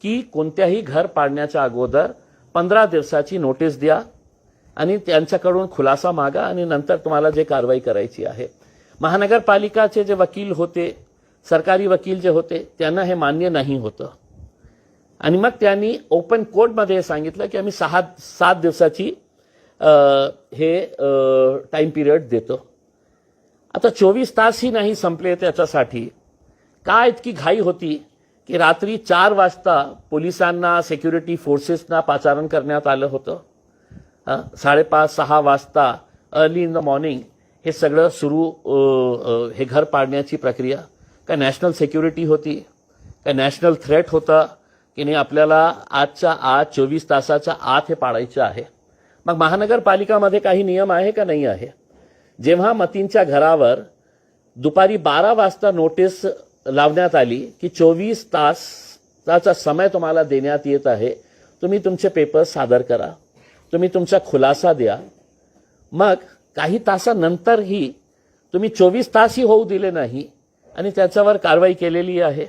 की कोणत्याही घर पाडण्याच्या अगोदर 15 दिवसाची नोटीस द्या आणि त्यांच्याकडून खुलासा मागा आणि नंतर तुम्हाला जे कारवाई करायची आहे. महानगरपालिकाचे जे वकील होते, सरकारी वकील जे होते, त्यांना हे मान्य नाही होतं आणि मग त्यांनी ओपन कोर्टमध्ये सांगितलं की आम्ही 7 दिवसाची हे टाइम पिरियड देतो. आता 24 तासही नाही संपले त्याच्यासाठी. काय इतकी घाई होती की रात्री 4 वाजता पोलिसांना, सिक्युरिटी फोर्सेसना पाचारण करण्यात आलं होतं. 5:30-6 वाजता अर्ली इन द मॉर्निंग हे सगळं सुरू, हे घर पाडण्याची प्रक्रिया. काय नॅशनल सिक्युरिटी होती? काय नॅशनल थ्रेट होता की नाही आपल्याला आजच्या आज 24 तासाच्या आत हे पाडायचं आहे? मग महानगरपालिकामध्ये काही नियम आहे का नाही आहे? जेव्हा मतींच्या घरावर दुपारी 12 वाजता नोटीस लावण्यात आली की 24 तासाचा समय तुम्हाला देण्यात येत आहे, तुम्ही तुमचे पेपर्स सादर करा, तुम्ही तुमचा खुलासा द्या. मग काही तासानंतरही तुम्ही 24 तासही होऊ दिले नाही आणि त्याच्यावर कारवाई केलेली आहे.